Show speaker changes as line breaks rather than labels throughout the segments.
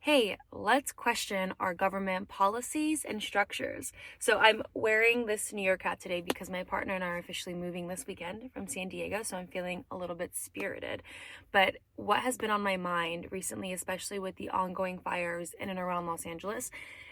hey, let's question our government policies and structures. So I'm wearing this New York hat today because my partner and I are officially moving this weekend from San Diego, so I'm feeling a little bit spirited. But what has been on my mind recently, especially with the ongoing fires in and around Los Angeles,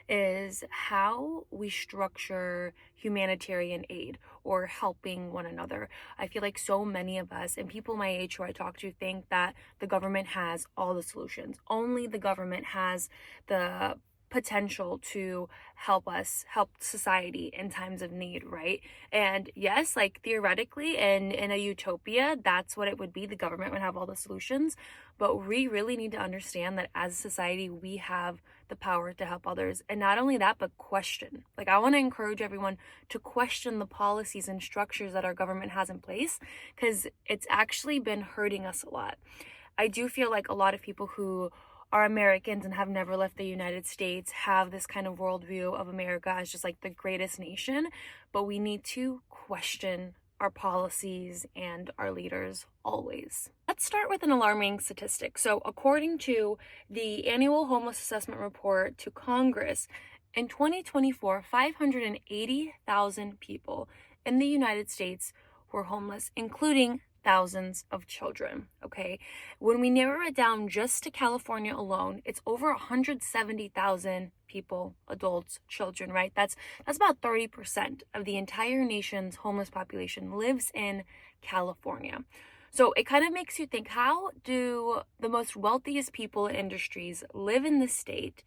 is how we structure humanitarian aid or helping one another. I feel like so many of us and people my age who I talk to think that the government has all the solutions. Only the government has the potential to help us help society in times of need, right? And yes, like theoretically in a utopia, that's what it would be. The government would have all the solutions, but we really need to understand that as a society we have the power to help others. And not only that, but question. Like, I want to encourage everyone to question the policies and structures that our government has in place, because it's actually been hurting us a lot. I do feel like a lot of people who are Americans and have never left the United States have this kind of worldview of America as just like the greatest nation, but we need to question our policies and our leaders always. Let's start with an alarming statistic. So, according to the annual homeless assessment report to Congress, in 2024, 580,000 people in the United States were homeless, including thousands of children. Okay, when we narrow it down just to California alone, it's over 170,000 people, adults, children, right? That's about 30% of the entire nation's homeless population lives in California. So it kind of makes you think, how do the most wealthiest people in industries live in the state,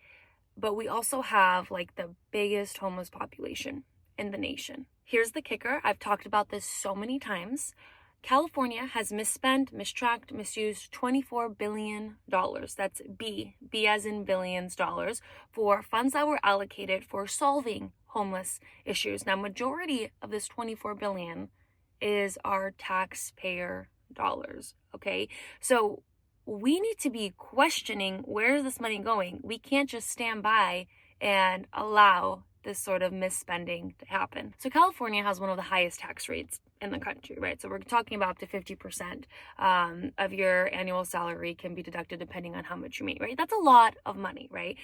but we also have like the biggest homeless population in the nation? Here's the kicker. I've talked about this so many times. California has misspent, mistracked, misused $24 billion. That's B as in billions dollars, for funds that were allocated for solving homeless issues. Now, majority of this $24 billion is our taxpayer dollars, okay? So we need to be questioning, where is this money going? We can't just stand by and allow this sort of misspending to happen. So California has one of the highest tax rates in the country, right? So we're talking about up to 50% of your annual salary can be deducted depending on how much you make, right? That's a lot of money, right?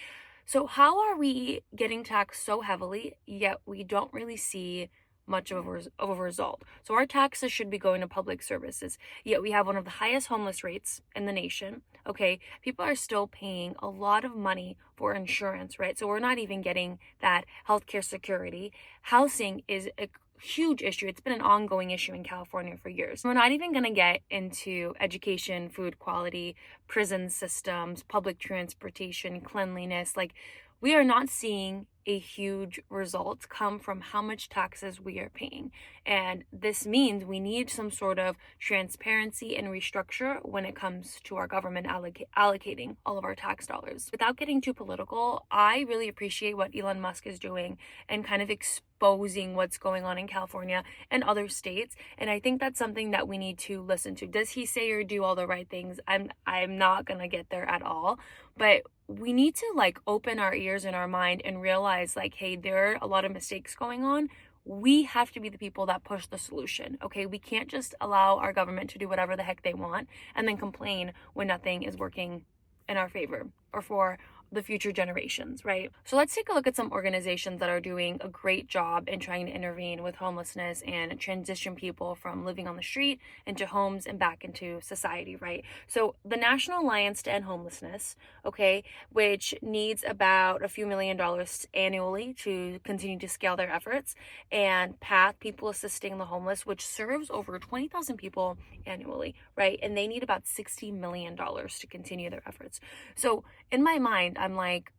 So how are we getting taxed so heavily, yet we don't really see much of a result? So our taxes should be going to public services, yet we have one of the highest homeless rates in the nation. Okay, people are still paying a lot of money for insurance, right? So we're not even getting that healthcare security. Housing is a huge issue. It's been an ongoing issue in California for years. We're not even going to get into education, food quality, prison systems, public transportation, cleanliness. Like, we are not seeing a huge result come from how much taxes we are paying. And this means we need some sort of transparency and restructure when it comes to our government allocating all of our tax dollars. Without getting too political, I really appreciate what Elon Musk is doing and kind of exposing what's going on in California and other states. And I think that's something that we need to listen to. Does he say or do all the right things? I'm not gonna get there at all, but we need to like open our ears and our mind and realize like, hey, there are a lot of mistakes going on. We have to be the people that push the solution. Okay, we can't just allow our government to do whatever the heck they want and then complain when nothing is working in our favor or for the future generations, right? So let's take a look at some organizations that are doing a great job in trying to intervene with homelessness and transition people from living on the street into homes and back into society, right? So the National Alliance to End Homelessness, okay, which needs about a few $1,000,000 annually to continue to scale their efforts, and PATH, People Assisting the Homeless, which serves over 20,000 people annually, right? And they need about $60 million to continue their efforts. So in my mind, I'm like,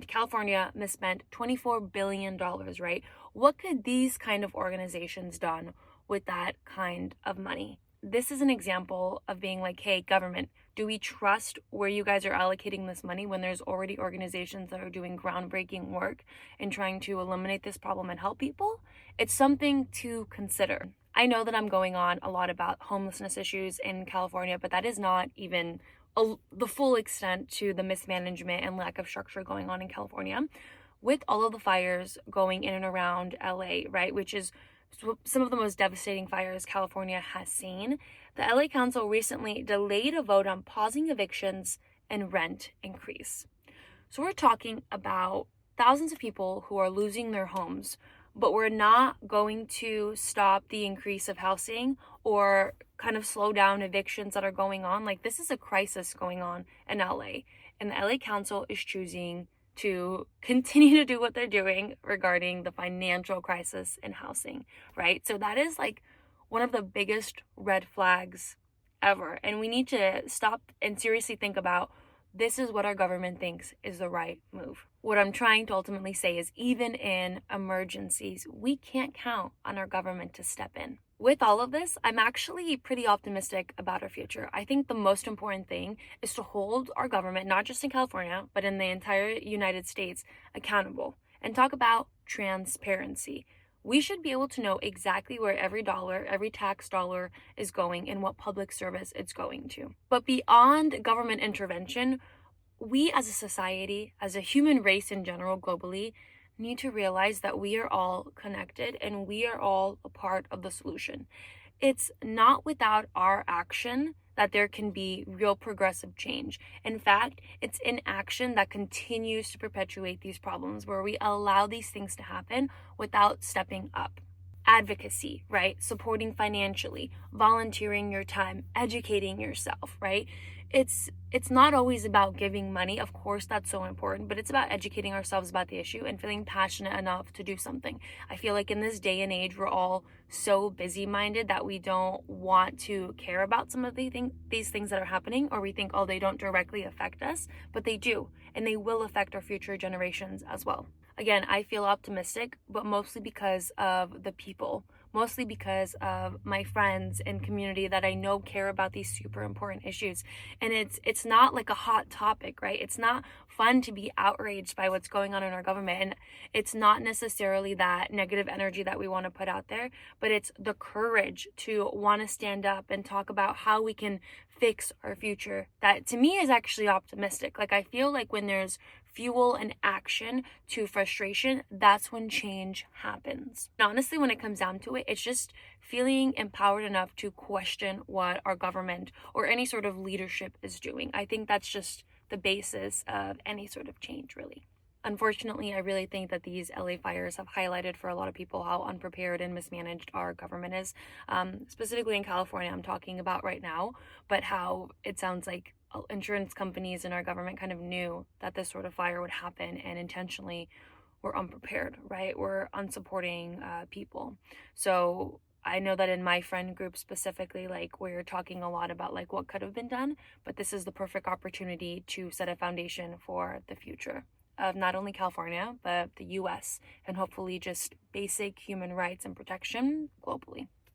California misspent $24 billion, right? What could these kind of organizations done with that kind of money? This is an example of being like, hey, government, do we trust where you guys are allocating this money when there's already organizations that are doing groundbreaking work and trying to eliminate this problem and help people? It's something to consider. I know that I'm going on a lot about homelessness issues in California, but that is not even the full extent to the mismanagement and lack of structure going on in California. With all of the fires going in and around LA, right, which is some of the most devastating fires California has seen, the LA Council recently delayed a vote on pausing evictions and rent increase. So we're talking about thousands of people who are losing their homes, but we're not going to stop the increase of housing or kind of slow down evictions that are going on. Like, this is a crisis going on in LA, and the LA Council is choosing to continue to do what they're doing regarding the financial crisis in housing, right? So that is like one of the biggest red flags ever. And we need to stop and seriously think about, this is what our government thinks is the right move. What I'm trying to ultimately say is, even in emergencies, we can't count on our government to step in. With all of this, I'm actually pretty optimistic about our future. I think the most important thing is to hold our government, not just in California, but in the entire United States, accountable and talk about transparency. We should be able to know exactly where every dollar, every tax dollar is going and what public service it's going to. But beyond government intervention, we as a society, as a human race in general globally, need to realize that we are all connected and we are all a part of the solution. It's not without our action that there can be real progressive change. In fact, it's inaction that continues to perpetuate these problems, where we allow these things to happen without stepping up. Advocacy, right? Supporting financially, volunteering your time, educating yourself, right? It's not always about giving money. Of course, that's so important, but it's about educating ourselves about the issue and feeling passionate enough to do something. I feel like in this day and age, we're all so busy-minded that we don't want to care about some of these things that are happening, or we think, oh, they don't directly affect us, but they do, and they will affect our future generations as well. Again, I feel optimistic, but mostly because of the people, mostly because of my friends and community that I know care about these super important issues. And it's not like a hot topic, right? It's not fun to be outraged by what's going on in our government. And it's not necessarily that negative energy that we want to put out there, but it's the courage to want to stand up and talk about how we can fix our future. That to me is actually optimistic. Like, I feel like when there's fuel and action to frustration, that's when change happens. And honestly, when it comes down to it, it's just feeling empowered enough to question what our government or any sort of leadership is doing. I think that's just the basis of any sort of change, really. Unfortunately, I really think that these LA fires have highlighted for a lot of people how unprepared and mismanaged our government is. Specifically in California, I'm talking about right now, but how it sounds like insurance companies and our government kind of knew that this sort of fire would happen and intentionally were unprepared, right? We're unsupporting people. So I know that in my friend group specifically, like, we're talking a lot about like what could have been done, but this is the perfect opportunity to set a foundation for the future of not only California, but the US, and hopefully just basic human rights and protection globally.